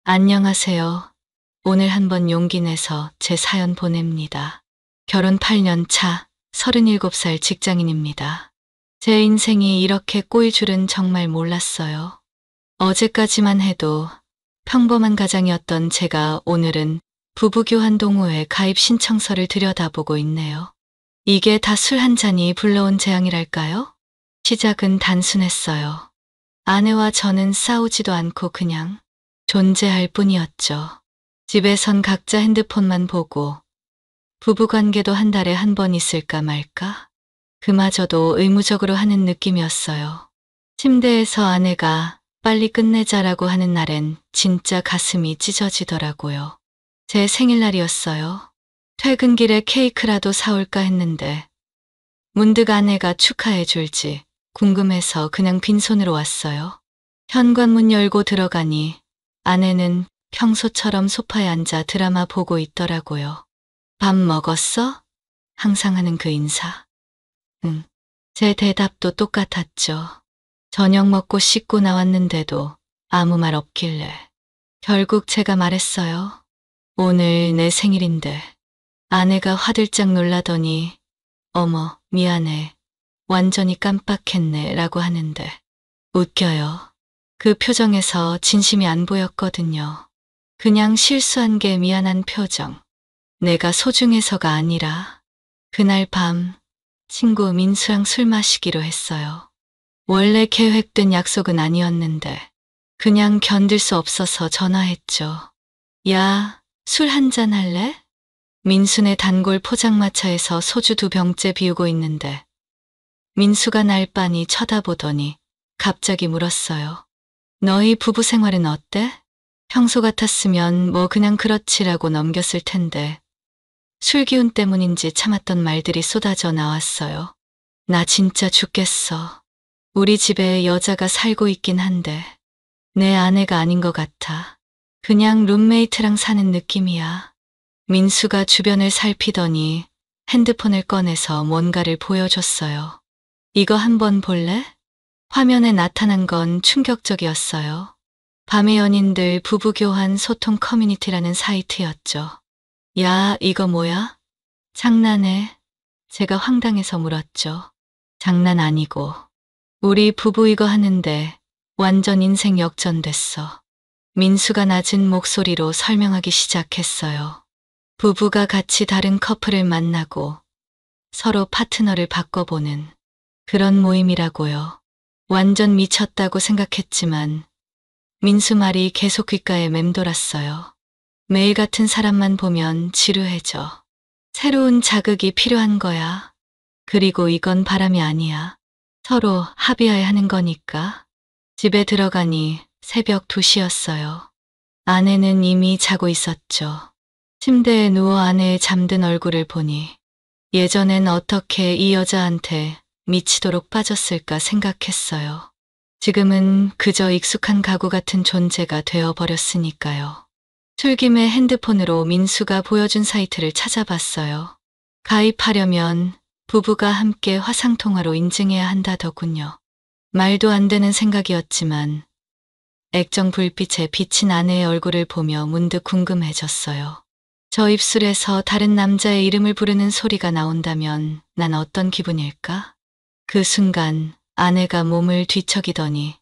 안녕하세요. 오늘 한번 용기 내서 제 사연 보냅니다. 결혼 8년 차 37살 직장인입니다. 제 인생이 이렇게 꼬일 줄은 정말 몰랐어요. 어제까지만 해도 평범한 가장이었던 제가 오늘은 부부교환 동호회 가입 신청서를 들여다보고 있네요. 이게 다 술 한 잔이 불러온 재앙이랄까요? 시작은 단순했어요. 아내와 저는 싸우지도 않고 그냥 존재할 뿐이었죠. 집에선 각자 핸드폰만 보고 부부관계도 한 달에 한 번 있을까 말까? 그마저도 의무적으로 하는 느낌이었어요. 침대에서 아내가 빨리 끝내자라고 하는 날엔 진짜 가슴이 찢어지더라고요. 제 생일날이었어요. 퇴근길에 케이크라도 사올까 했는데 문득 아내가 축하해 줄지 궁금해서 그냥 빈손으로 왔어요. 현관문 열고 들어가니 아내는 평소처럼 소파에 앉아 드라마 보고 있더라고요. 밥 먹었어? 항상 하는 그 인사. 응. 제 대답도 똑같았죠. 저녁 먹고 씻고 나왔는데도 아무 말 없길래. 결국 제가 말했어요. 오늘 내 생일인데. 아내가 화들짝 놀라더니 어머, 미안해. 완전히 깜빡했네 라고 하는데 웃겨요. 그 표정에서 진심이 안 보였거든요. 그냥 실수한 게 미안한 표정. 내가 소중해서가 아니라 그날 밤 친구 민수랑 술 마시기로 했어요. 원래 계획된 약속은 아니었는데 그냥 견딜 수 없어서 전화했죠. 야, 술 한잔 할래? 민수네 단골 포장마차에서 소주 2병째 비우고 있는데 민수가 날 빤히 쳐다보더니 갑자기 물었어요. 너희 부부 생활은 어때? 평소 같았으면 뭐 그냥 그렇지라고 넘겼을 텐데 술 기운 때문인지 참았던 말들이 쏟아져 나왔어요. 나 진짜 죽겠어. 우리 집에 여자가 살고 있긴 한데 내 아내가 아닌 것 같아. 그냥 룸메이트랑 사는 느낌이야. 민수가 주변을 살피더니 핸드폰을 꺼내서 뭔가를 보여줬어요. 이거 한번 볼래? 화면에 나타난 건 충격적이었어요. 밤의 연인들 부부교환 소통 커뮤니티라는 사이트였죠. 야, 이거 뭐야? 장난해? 제가 황당해서 물었죠. 장난 아니고. 우리 부부 이거 하는데 완전 인생 역전됐어. 민수가 낮은 목소리로 설명하기 시작했어요. 부부가 같이 다른 커플을 만나고 서로 파트너를 바꿔보는 그런 모임이라고요. 완전 미쳤다고 생각했지만 민수 말이 계속 귓가에 맴돌았어요. 매일 같은 사람만 보면 지루해져. 새로운 자극이 필요한 거야. 그리고 이건 바람이 아니야. 서로 합의하에 하는 거니까. 집에 들어가니 새벽 2시였어요. 아내는 이미 자고 있었죠. 침대에 누워 아내의 잠든 얼굴을 보니 예전엔 어떻게 이 여자한테 미치도록 빠졌을까 생각했어요. 지금은 그저 익숙한 가구 같은 존재가 되어버렸으니까요. 술김에 핸드폰으로 민수가 보여준 사이트를 찾아봤어요. 가입하려면 부부가 함께 화상통화로 인증해야 한다더군요. 말도 안 되는 생각이었지만 액정 불빛에 비친 아내의 얼굴을 보며 문득 궁금해졌어요. 저 입술에서 다른 남자의 이름을 부르는 소리가 나온다면 난 어떤 기분일까? 그 순간 아내가 몸을 뒤척이더니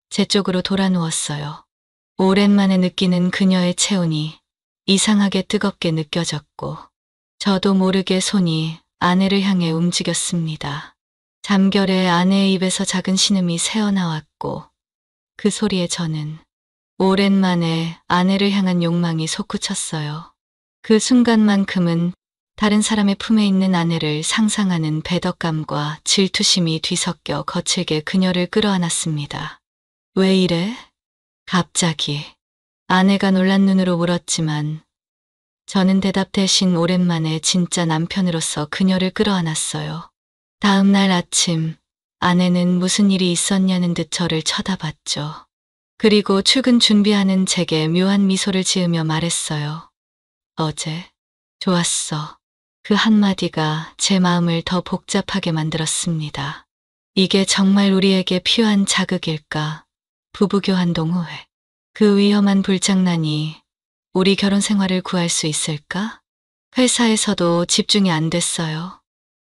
제 쪽으로 돌아 누웠어요. 오랜만에 느끼는 그녀의 체온이 이상하게 뜨겁게 느껴졌고 저도 모르게 손이 아내를 향해 움직였습니다. 잠결에 아내의 입에서 작은 신음이 새어나왔고 그 소리에 저는 오랜만에 아내를 향한 욕망이 솟구쳤어요. 그 순간만큼은 다른 사람의 품에 있는 아내를 상상하는 배덕감과 질투심이 뒤섞여 거칠게 그녀를 끌어안았습니다. 왜 이래? 갑자기. 아내가 놀란 눈으로 물었지만 저는 대답 대신 오랜만에 진짜 남편으로서 그녀를 끌어안았어요. 다음 날 아침 아내는 무슨 일이 있었냐는 듯 저를 쳐다봤죠. 그리고 출근 준비하는 제게 묘한 미소를 지으며 말했어요. 어제 좋았어. 그 한마디가 제 마음을 더 복잡하게 만들었습니다. 이게 정말 우리에게 필요한 자극일까? 부부교환 동호회. 그 위험한 불장난이 우리 결혼 생활을 구할 수 있을까? 회사에서도 집중이 안 됐어요.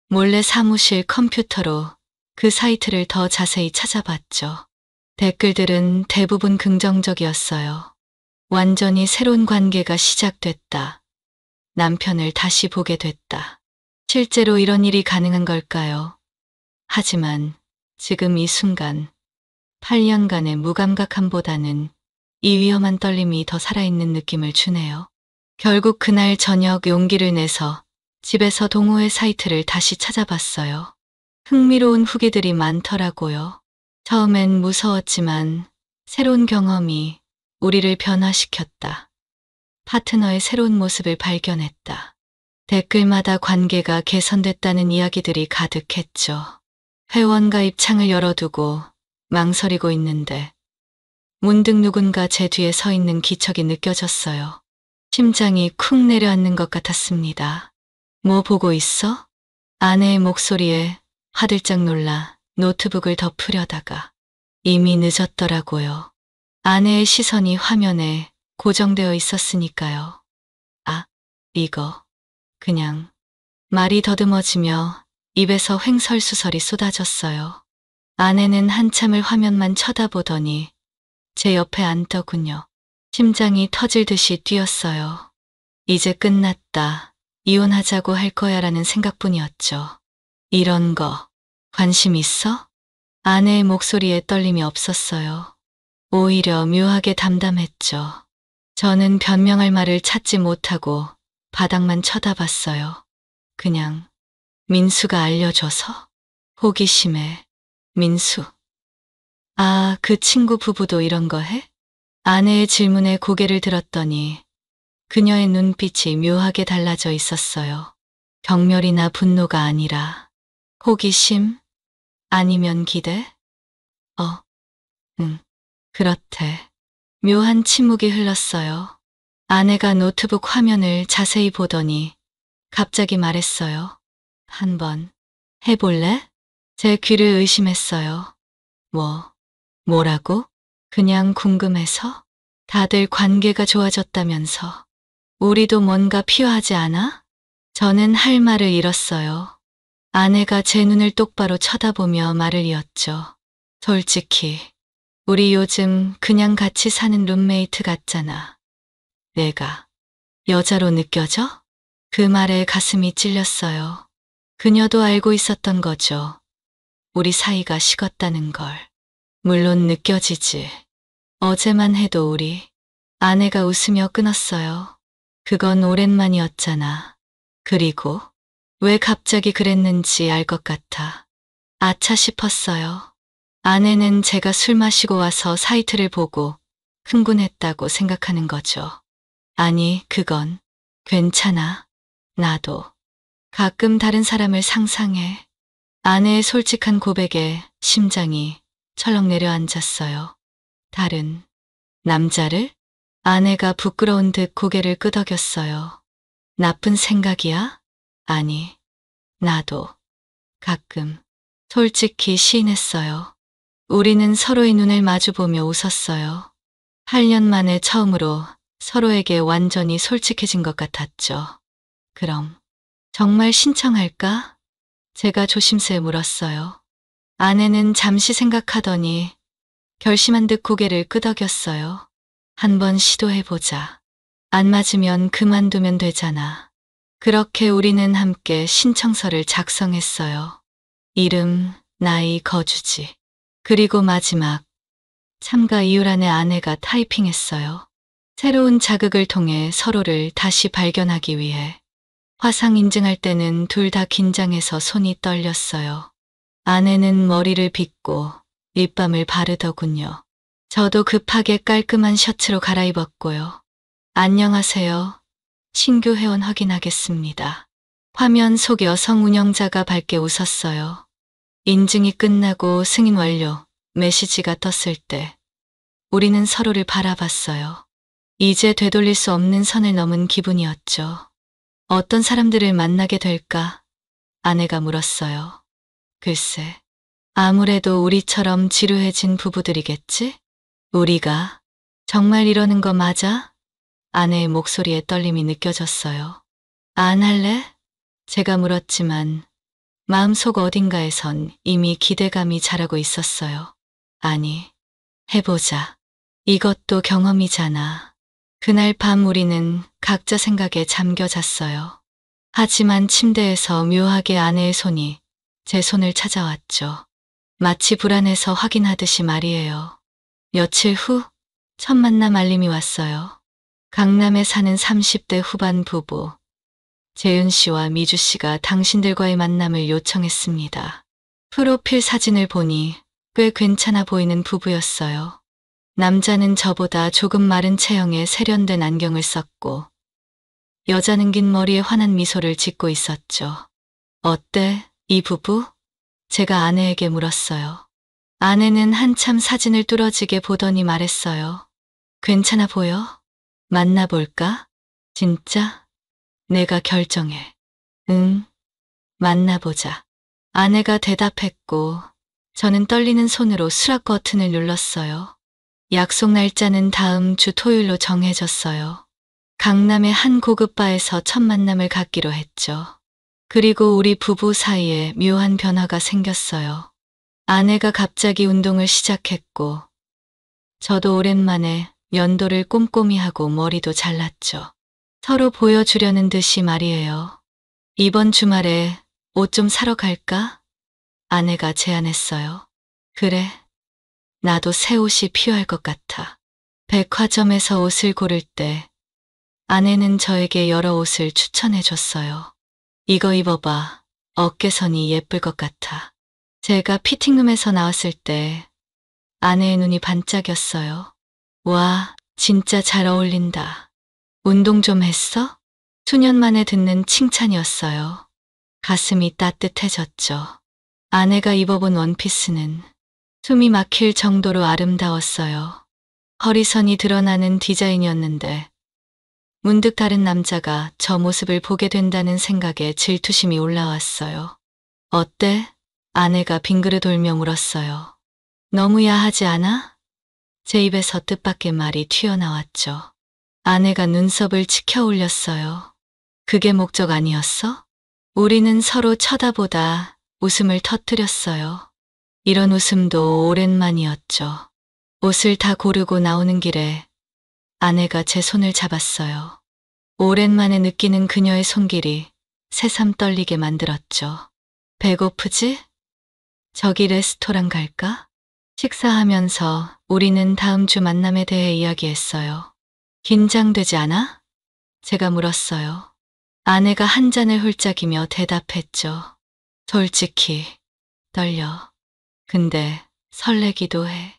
몰래 사무실 컴퓨터로 그 사이트를 더 자세히 찾아봤죠. 댓글들은 대부분 긍정적이었어요. 완전히 새로운 관계가 시작됐다. 남편을 다시 보게 됐다. 실제로 이런 일이 가능한 걸까요? 하지만 지금 이 순간 8년간의 무감각함보다는 이 위험한 떨림이 더 살아있는 느낌을 주네요. 결국 그날 저녁 용기를 내서 집에서 동호회 사이트를 다시 찾아봤어요. 흥미로운 후기들이 많더라고요. 처음엔 무서웠지만 새로운 경험이 우리를 변화시켰다. 파트너의 새로운 모습을 발견했다. 댓글마다 관계가 개선됐다는 이야기들이 가득했죠. 회원가입 창을 열어두고 망설이고 있는데 문득 누군가 제 뒤에 서 있는 기척이 느껴졌어요. 심장이 쿵 내려앉는 것 같았습니다. 뭐 보고 있어? 아내의 목소리에 화들짝 놀라 노트북을 덮으려다가 이미 늦었더라고요. 아내의 시선이 화면에 고정되어 있었으니까요. 아, 이거 그냥 말이 더듬어지며 입에서 횡설수설이 쏟아졌어요. 아내는 한참을 화면만 쳐다보더니 제 옆에 앉더군요. 심장이 터질 듯이 뛰었어요. 이제 끝났다. 이혼하자고 할 거야 라는 생각뿐이었죠. 이런 거 관심 있어? 아내의 목소리에 떨림이 없었어요. 오히려 묘하게 담담했죠. 저는 변명할 말을 찾지 못하고 바닥만 쳐다봤어요. 그냥 민수가 알려줘서? 호기심에 민수. 아, 그 친구 부부도 이런 거 해? 아내의 질문에 고개를 들었더니 그녀의 눈빛이 묘하게 달라져 있었어요. 경멸이나 분노가 아니라 호기심? 아니면 기대? 응, 그렇대. 묘한 침묵이 흘렀어요. 아내가 노트북 화면을 자세히 보더니 갑자기 말했어요. 한번 해볼래? 제 귀를 의심했어요. 뭐라고? 그냥 궁금해서? 다들 관계가 좋아졌다면서. 우리도 뭔가 필요하지 않아? 저는 할 말을 잃었어요. 아내가 제 눈을 똑바로 쳐다보며 말을 이었죠. 솔직히 우리 요즘 그냥 같이 사는 룸메이트 같잖아. 내가 여자로 느껴져? 그 말에 가슴이 찔렸어요. 그녀도 알고 있었던 거죠. 우리 사이가 식었다는 걸. 물론 느껴지지. 어제만 해도 우리. 아내가 웃으며 끊었어요. 그건 오랜만이었잖아. 그리고 왜 갑자기 그랬는지 알 것 같아. 아차 싶었어요. 아내는 제가 술 마시고 와서 사이트를 보고 흥분했다고 생각하는 거죠. 아니, 그건 괜찮아. 나도 가끔 다른 사람을 상상해. 아내의 솔직한 고백에 심장이 철렁 내려앉았어요. 다른 남자를? 아내가 부끄러운 듯 고개를 끄덕였어요. 나쁜 생각이야? 아니, 나도 가끔 솔직히 시인했어요. 우리는 서로의 눈을 마주보며 웃었어요. 8년 만에 처음으로 서로에게 완전히 솔직해진 것 같았죠. 그럼 정말 신청할까? 제가 조심스레 물었어요. 아내는 잠시 생각하더니 결심한 듯 고개를 끄덕였어요. 한번 시도해보자. 안 맞으면 그만두면 되잖아. 그렇게 우리는 함께 신청서를 작성했어요. 이름, 나이, 거주지. 그리고 마지막 참가 이유란에 아내가 타이핑했어요. 새로운 자극을 통해 서로를 다시 발견하기 위해. 화상 인증할 때는 둘 다 긴장해서 손이 떨렸어요. 아내는 머리를 빗고 립밤을 바르더군요. 저도 급하게 깔끔한 셔츠로 갈아입었고요. 안녕하세요. 신규 회원 확인하겠습니다. 화면 속 여성 운영자가 밝게 웃었어요. 인증이 끝나고 승인 완료 메시지가 떴을 때 우리는 서로를 바라봤어요. 이제 되돌릴 수 없는 선을 넘은 기분이었죠. 어떤 사람들을 만나게 될까? 아내가 물었어요. 글쎄, 아무래도 우리처럼 지루해진 부부들이겠지? 우리가 정말 이러는 거 맞아? 아내의 목소리에 떨림이 느껴졌어요. 안 할래? 제가 물었지만 마음속 어딘가에선 이미 기대감이 자라고 있었어요. 아니, 해보자. 이것도 경험이잖아. 그날 밤 우리는 각자 생각에 잠겨 잤어요. 하지만 침대에서 묘하게 아내의 손이 제 손을 찾아왔죠. 마치 불안해서 확인하듯이 말이에요. 며칠 후 첫 만남 알림이 왔어요. 강남에 사는 30대 후반 부부. 재윤 씨와 미주 씨가 당신들과의 만남을 요청했습니다. 프로필 사진을 보니 꽤 괜찮아 보이는 부부였어요. 남자는 저보다 조금 마른 체형에 세련된 안경을 썼고, 여자는 긴 머리에 환한 미소를 짓고 있었죠. 어때, 이 부부? 제가 아내에게 물었어요. 아내는 한참 사진을 뚫어지게 보더니 말했어요. 괜찮아 보여? 만나볼까? 진짜? 내가 결정해. 응, 만나보자. 아내가 대답했고, 저는 떨리는 손으로 수락 버튼을 눌렀어요. 약속 날짜는 다음 주 토요일로 정해졌어요. 강남의 한 고급 바에서 첫 만남을 갖기로 했죠. 그리고 우리 부부 사이에 묘한 변화가 생겼어요. 아내가 갑자기 운동을 시작했고, 저도 오랜만에 면도를 꼼꼼히 하고 머리도 잘랐죠. 서로 보여주려는 듯이 말이에요. 이번 주말에 옷 좀 사러 갈까? 아내가 제안했어요. 그래. 나도 새 옷이 필요할 것 같아. 백화점에서 옷을 고를 때 아내는 저에게 여러 옷을 추천해 줬어요. 이거 입어봐. 어깨선이 예쁠 것 같아. 제가 피팅룸에서 나왔을 때 아내의 눈이 반짝였어요. 와, 진짜 잘 어울린다. 운동 좀 했어? 수년 만에 듣는 칭찬이었어요. 가슴이 따뜻해졌죠. 아내가 입어본 원피스는 숨이 막힐 정도로 아름다웠어요. 허리선이 드러나는 디자인이었는데 문득 다른 남자가 저 모습을 보게 된다는 생각에 질투심이 올라왔어요. 어때? 아내가 빙그르 돌며 물었어요. 너무 야하지 않아? 제 입에서 뜻밖의 말이 튀어나왔죠. 아내가 눈썹을 치켜 올렸어요. 그게 목적 아니었어? 우리는 서로 쳐다보다 웃음을 터뜨렸어요. 이런 웃음도 오랜만이었죠. 옷을 다 고르고 나오는 길에 아내가 제 손을 잡았어요. 오랜만에 느끼는 그녀의 손길이 새삼 떨리게 만들었죠. 배고프지? 저기 레스토랑 갈까? 식사하면서 우리는 다음 주 만남에 대해 이야기했어요. 긴장되지 않아? 제가 물었어요. 아내가 한 잔을 훌쩍이며 대답했죠. 솔직히 떨려. 근데 설레기도 해.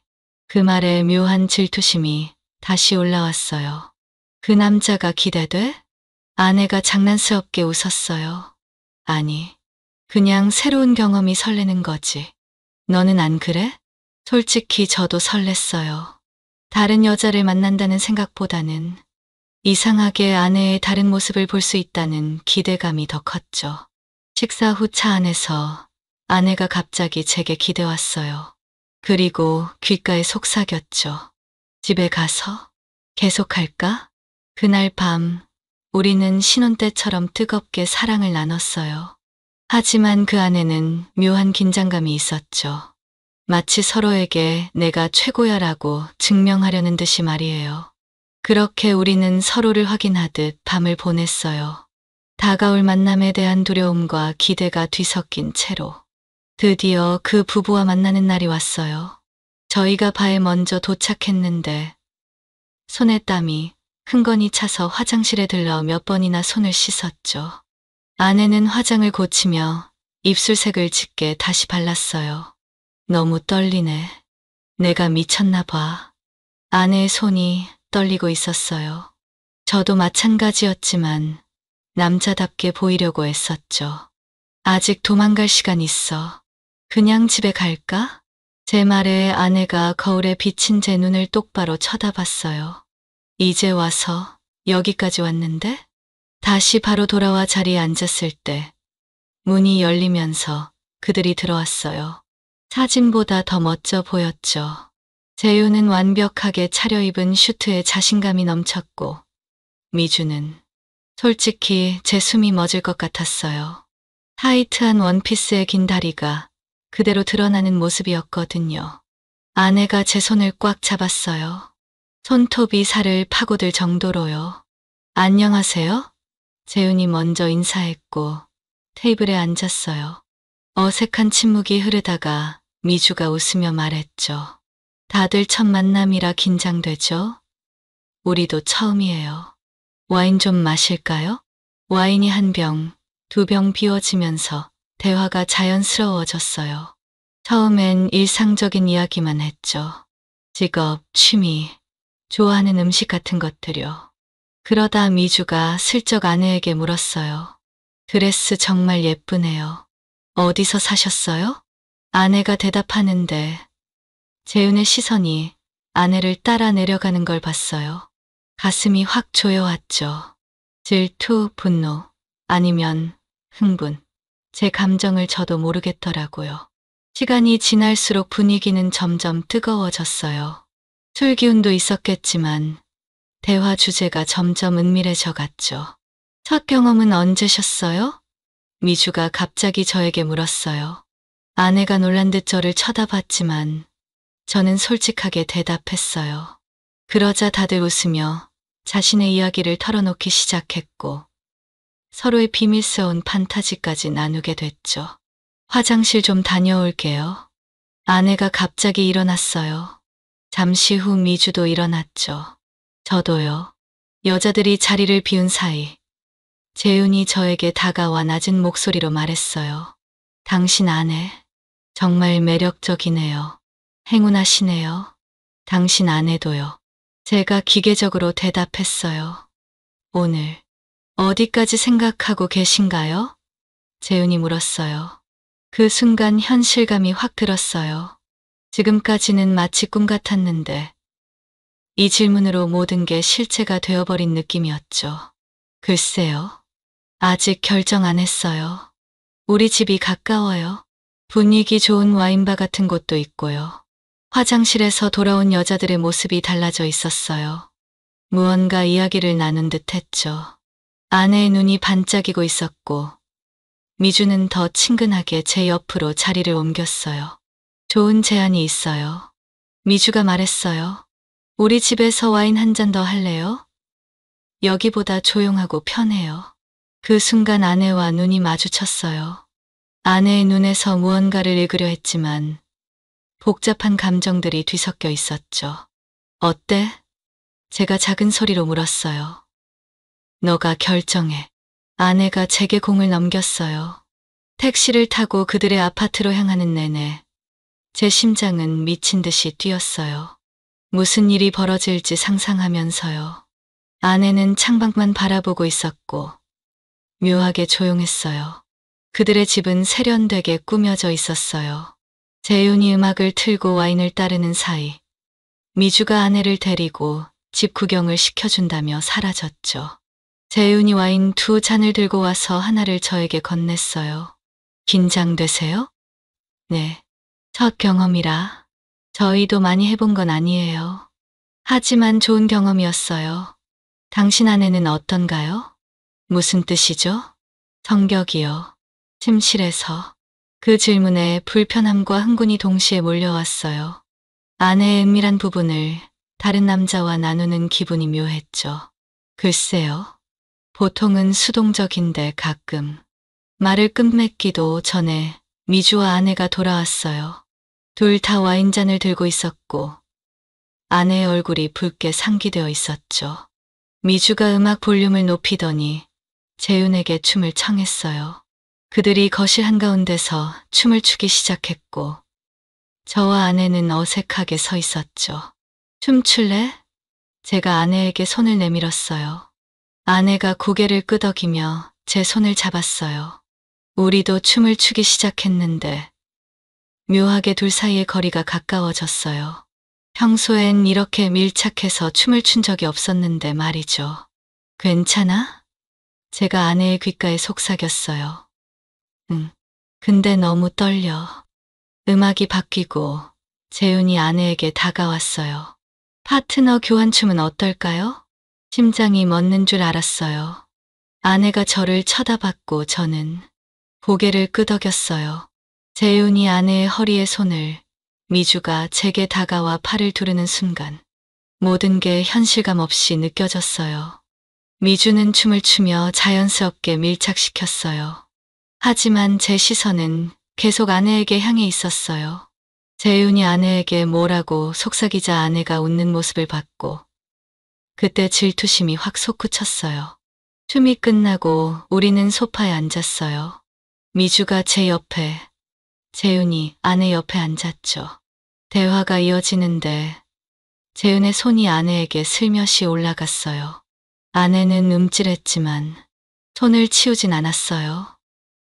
그 말에 묘한 질투심이 다시 올라왔어요. 그 남자가 기대돼? 아내가 장난스럽게 웃었어요. 아니, 그냥 새로운 경험이 설레는 거지. 너는 안 그래? 솔직히 저도 설렜어요. 다른 여자를 만난다는 생각보다는 이상하게 아내의 다른 모습을 볼 수 있다는 기대감이 더 컸죠. 식사 후 차 안에서 아내가 갑자기 제게 기대왔어요. 그리고 귓가에 속삭였죠. 집에 가서 계속할까? 그날 밤 우리는 신혼 때처럼 뜨겁게 사랑을 나눴어요. 하지만 그 안에는 묘한 긴장감이 있었죠. 마치 서로에게 내가 최고야라고 증명하려는 듯이 말이에요. 그렇게 우리는 서로를 확인하듯 밤을 보냈어요. 다가올 만남에 대한 두려움과 기대가 뒤섞인 채로. 드디어 그 부부와 만나는 날이 왔어요. 저희가 바에 먼저 도착했는데 손에 땀이 흥건히 차서 화장실에 들러 몇 번이나 손을 씻었죠. 아내는 화장을 고치며 입술색을 짙게 다시 발랐어요. 너무 떨리네. 내가 미쳤나 봐. 아내의 손이 떨리고 있었어요. 저도 마찬가지였지만 남자답게 보이려고 애썼죠. 아직 도망갈 시간 있어. 그냥 집에 갈까? 제 말에 아내가 거울에 비친 제 눈을 똑바로 쳐다봤어요. 이제 와서 여기까지 왔는데? 다시 바로 돌아와 자리에 앉았을 때 문이 열리면서 그들이 들어왔어요. 사진보다 더 멋져 보였죠. 재윤은 완벽하게 차려입은 슈트에 자신감이 넘쳤고 미주는 솔직히 제 숨이 멎을 것 같았어요. 타이트한 원피스의 긴 다리가 그대로 드러나는 모습이었거든요. 아내가 제 손을 꽉 잡았어요. 손톱이 살을 파고들 정도로요. 안녕하세요? 재윤이 먼저 인사했고 테이블에 앉았어요. 어색한 침묵이 흐르다가 미주가 웃으며 말했죠. 다들 첫 만남이라 긴장되죠? 우리도 처음이에요. 와인 좀 마실까요? 와인이 한 병, 두 병 비워지면서 대화가 자연스러워졌어요. 처음엔 일상적인 이야기만 했죠. 직업, 취미, 좋아하는 음식 같은 것들요. 그러다 미주가 슬쩍 아내에게 물었어요. 드레스 정말 예쁘네요. 어디서 사셨어요? 아내가 대답하는데 재윤의 시선이 아내를 따라 내려가는 걸 봤어요. 가슴이 확 조여왔죠. 질투, 분노, 아니면 흥분. 제 감정을 저도 모르겠더라고요. 시간이 지날수록 분위기는 점점 뜨거워졌어요. 술 기운도 있었겠지만 대화 주제가 점점 은밀해져 갔죠. 첫 경험은 언제셨어요? 미주가 갑자기 저에게 물었어요. 아내가 놀란 듯 저를 쳐다봤지만 저는 솔직하게 대답했어요. 그러자 다들 웃으며 자신의 이야기를 털어놓기 시작했고 서로의 비밀스러운 판타지까지 나누게 됐죠. 화장실 좀 다녀올게요. 아내가 갑자기 일어났어요. 잠시 후 미주도 일어났죠. 저도요. 여자들이 자리를 비운 사이 재윤이 저에게 다가와 낮은 목소리로 말했어요. 당신 아내 정말 매력적이네요. 행운하시네요. 당신 아내도요. 제가 기계적으로 대답했어요. 오늘 어디까지 생각하고 계신가요? 재윤이 물었어요. 그 순간 현실감이 확 들었어요. 지금까지는 마치 꿈 같았는데 이 질문으로 모든 게 실체가 되어버린 느낌이었죠. 글쎄요. 아직 결정 안 했어요. 우리 집이 가까워요. 분위기 좋은 와인바 같은 곳도 있고요. 화장실에서 돌아온 여자들의 모습이 달라져 있었어요. 무언가 이야기를 나눈 듯 했죠. 아내의 눈이 반짝이고 있었고 미주는 더 친근하게 제 옆으로 자리를 옮겼어요. 좋은 제안이 있어요. 미주가 말했어요. 우리 집에서 와인 한 잔 더 할래요? 여기보다 조용하고 편해요. 그 순간 아내와 눈이 마주쳤어요. 아내의 눈에서 무언가를 읽으려 했지만 복잡한 감정들이 뒤섞여 있었죠. 어때? 제가 작은 소리로 물었어요. 너가 결정해. 아내가 제게 공을 넘겼어요. 택시를 타고 그들의 아파트로 향하는 내내 제 심장은 미친 듯이 뛰었어요. 무슨 일이 벌어질지 상상하면서요. 아내는 창밖만 바라보고 있었고 묘하게 조용했어요. 그들의 집은 세련되게 꾸며져 있었어요. 재윤이 음악을 틀고 와인을 따르는 사이 미주가 아내를 데리고 집 구경을 시켜준다며 사라졌죠. 재윤이 와인 두 잔을 들고 와서 하나를 저에게 건넸어요. 긴장되세요? 네. 첫 경험이라 저희도 많이 해본 건 아니에요. 하지만 좋은 경험이었어요. 당신 아내는 어떤가요? 무슨 뜻이죠? 성격이요. 침실에서. 그 질문에 불편함과 흥분이 동시에 몰려왔어요. 아내의 은밀한 부분을 다른 남자와 나누는 기분이 묘했죠. 글쎄요. 보통은 수동적인데 가끔 말을 끝맺기도 전에 미주와 아내가 돌아왔어요. 둘 다 와인잔을 들고 있었고 아내의 얼굴이 붉게 상기되어 있었죠. 미주가 음악 볼륨을 높이더니 재윤에게 춤을 청했어요. 그들이 거실 한가운데서 춤을 추기 시작했고 저와 아내는 어색하게 서 있었죠. 춤출래? 제가 아내에게 손을 내밀었어요. 아내가 고개를 끄덕이며 제 손을 잡았어요. 우리도 춤을 추기 시작했는데 묘하게 둘 사이의 거리가 가까워졌어요. 평소엔 이렇게 밀착해서 춤을 춘 적이 없었는데 말이죠. 괜찮아? 제가 아내의 귓가에 속삭였어요. 응. 근데 너무 떨려. 음악이 바뀌고 재훈이 아내에게 다가왔어요. 파트너 교환춤은 어떨까요? 심장이 멎는 줄 알았어요. 아내가 저를 쳐다봤고 저는 고개를 끄덕였어요. 재훈이 아내의 허리에 손을, 미주가 제게 다가와 팔을 두르는 순간 모든 게 현실감 없이 느껴졌어요. 미주는 춤을 추며 자연스럽게 밀착시켰어요. 하지만 제 시선은 계속 아내에게 향해 있었어요. 재훈이 아내에게 뭐라고 속삭이자 아내가 웃는 모습을 봤고 그때 질투심이 확 솟구쳤어요. 춤이 끝나고 우리는 소파에 앉았어요. 미주가 제 옆에, 재훈이 아내 옆에 앉았죠. 대화가 이어지는데 재훈의 손이 아내에게 슬며시 올라갔어요. 아내는 움찔했지만 손을 치우진 않았어요.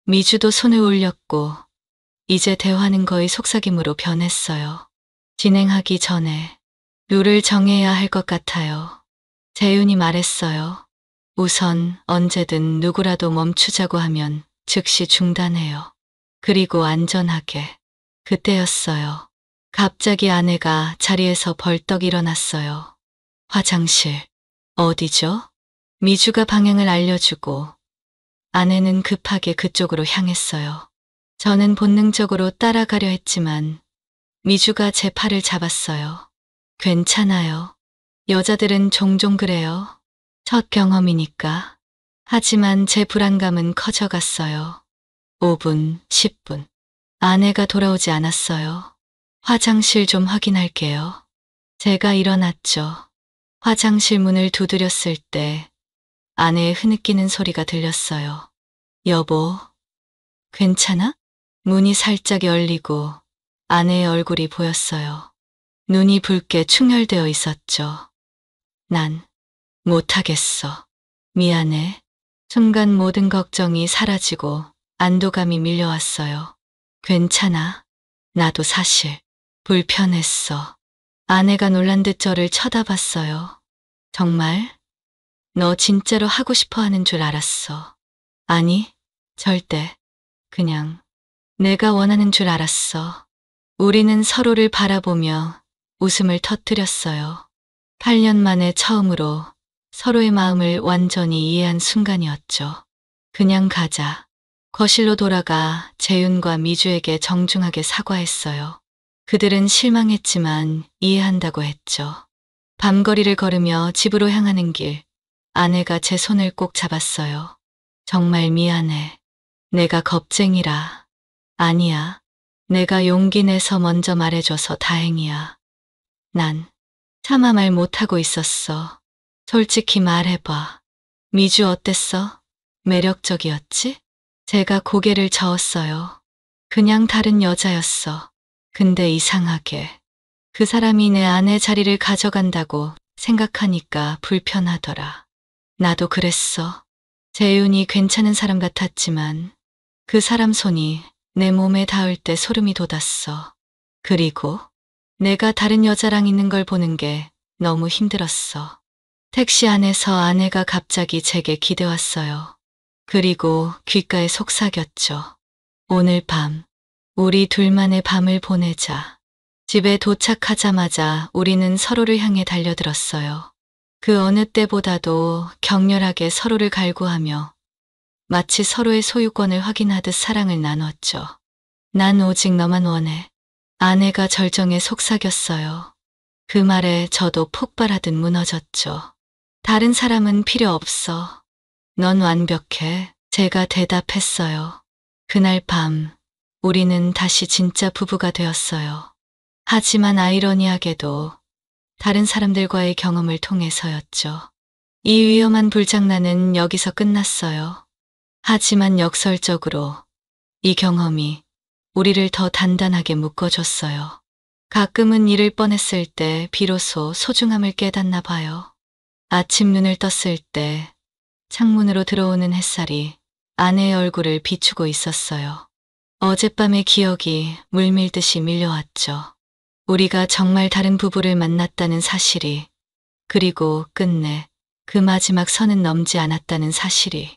미주도 손을 올렸고 이제 대화는 거의 속삭임으로 변했어요. 진행하기 전에 룰을 정해야 할 것 같아요. 재훈이 말했어요. 우선 언제든 누구라도 멈추자고 하면 즉시 중단해요. 그리고 안전하게. 그때였어요. 갑자기 아내가 자리에서 벌떡 일어났어요. 화장실. 어디죠? 미주가 방향을 알려주고 아내는 급하게 그쪽으로 향했어요. 저는 본능적으로 따라가려 했지만 미주가 제 팔을 잡았어요. 괜찮아요. 여자들은 종종 그래요. 첫 경험이니까. 하지만 제 불안감은 커져갔어요. 5분, 10분. 아내가 돌아오지 않았어요. 화장실 좀 확인할게요. 제가 일어났죠. 화장실 문을 두드렸을 때 아내의 흐느끼는 소리가 들렸어요. 여보, 괜찮아? 문이 살짝 열리고 아내의 얼굴이 보였어요. 눈이 붉게 충혈되어 있었죠. 난 못하겠어. 미안해. 순간 모든 걱정이 사라지고 안도감이 밀려왔어요. 괜찮아. 나도 사실 불편했어. 아내가 놀란 듯 저를 쳐다봤어요. 정말? 너 진짜로 하고 싶어 하는 줄 알았어. 아니, 절대. 그냥 내가 원하는 줄 알았어. 우리는 서로를 바라보며 웃음을 터뜨렸어요. 8년 만에 처음으로 서로의 마음을 완전히 이해한 순간이었죠. 그냥 가자. 거실로 돌아가 재윤과 미주에게 정중하게 사과했어요. 그들은 실망했지만 이해한다고 했죠. 밤거리를 걸으며 집으로 향하는 길, 아내가 제 손을 꼭 잡았어요. 정말 미안해. 내가 겁쟁이라. 아니야. 내가 용기 내서 먼저 말해줘서 다행이야. 난 차마 말 못하고 있었어. 솔직히 말해봐. 미주 어땠어? 매력적이었지? 제가 고개를 저었어요. 그냥 다른 여자였어. 근데 이상하게 그 사람이 내 아내 자리를 가져간다고 생각하니까 불편하더라. 나도 그랬어. 재윤이 괜찮은 사람 같았지만 그 사람 손이 내 몸에 닿을 때 소름이 돋았어. 그리고 내가 다른 여자랑 있는 걸 보는 게 너무 힘들었어. 택시 안에서 아내가 갑자기 제게 기대왔어요. 그리고 귓가에 속삭였죠. 오늘 밤 우리 둘만의 밤을 보내자. 집에 도착하자마자 우리는 서로를 향해 달려들었어요. 그 어느 때보다도 격렬하게 서로를 갈구하며 마치 서로의 소유권을 확인하듯 사랑을 나눴죠. 난 오직 너만 원해. 아내가 절정에 속삭였어요. 그 말에 저도 폭발하듯 무너졌죠. 다른 사람은 필요 없어. 넌 완벽해. 제가 대답했어요. 그날 밤 우리는 다시 진짜 부부가 되었어요. 하지만 아이러니하게도 다른 사람들과의 경험을 통해서였죠. 이 위험한 불장난은 여기서 끝났어요. 하지만 역설적으로 이 경험이 우리를 더 단단하게 묶어줬어요. 가끔은 잃을 뻔했을 때 비로소 소중함을 깨닫나 봐요. 아침 눈을 떴을 때 창문으로 들어오는 햇살이 아내의 얼굴을 비추고 있었어요. 어젯밤의 기억이 물밀듯이 밀려왔죠. 우리가 정말 다른 부부를 만났다는 사실이, 그리고 끝내 그 마지막 선은 넘지 않았다는 사실이.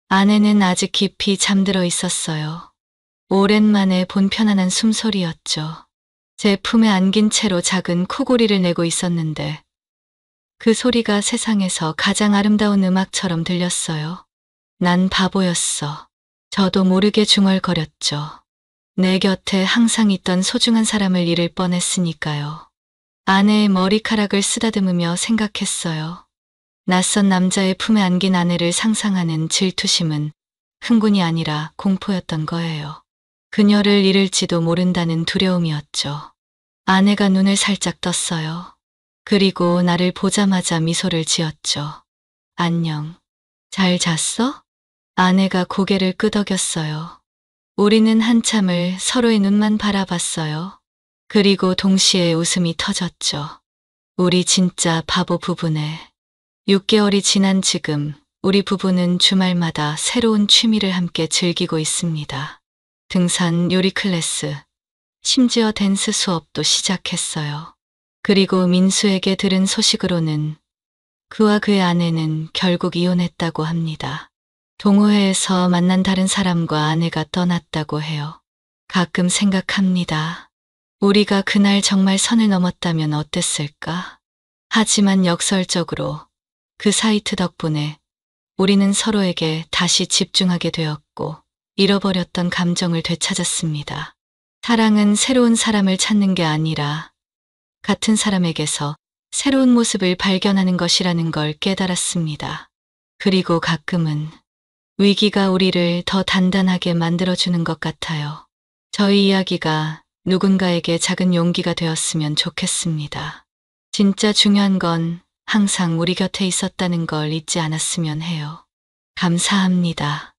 아내는 아직 깊이 잠들어 있었어요. 오랜만에 본 편안한 숨소리였죠. 제 품에 안긴 채로 작은 코골이를 내고 있었는데 그 소리가 세상에서 가장 아름다운 음악처럼 들렸어요. 난 바보였어. 저도 모르게 중얼거렸죠. 내 곁에 항상 있던 소중한 사람을 잃을 뻔했으니까요. 아내의 머리카락을 쓰다듬으며 생각했어요. 낯선 남자의 품에 안긴 아내를 상상하는 질투심은 흥분이 아니라 공포였던 거예요. 그녀를 잃을지도 모른다는 두려움이었죠. 아내가 눈을 살짝 떴어요. 그리고 나를 보자마자 미소를 지었죠. 안녕. 잘 잤어? 아내가 고개를 끄덕였어요. 우리는 한참을 서로의 눈만 바라봤어요. 그리고 동시에 웃음이 터졌죠. 우리 진짜 바보 부부네. 6개월이 지난 지금 우리 부부는 주말마다 새로운 취미를 함께 즐기고 있습니다. 등산, 요리 클래스, 심지어 댄스 수업도 시작했어요. 그리고 민수에게 들은 소식으로는 그와 그의 아내는 결국 이혼했다고 합니다. 동호회에서 만난 다른 사람과 아내가 떠났다고 해요. 가끔 생각합니다. 우리가 그날 정말 선을 넘었다면 어땠을까? 하지만 역설적으로 그 사이트 덕분에 우리는 서로에게 다시 집중하게 되었고 잃어버렸던 감정을 되찾았습니다. 사랑은 새로운 사람을 찾는 게 아니라 같은 사람에게서 새로운 모습을 발견하는 것이라는 걸 깨달았습니다. 그리고 가끔은 위기가 우리를 더 단단하게 만들어주는 것 같아요. 저희 이야기가 누군가에게 작은 용기가 되었으면 좋겠습니다. 진짜 중요한 건 항상 우리 곁에 있었다는 걸 잊지 않았으면 해요. 감사합니다.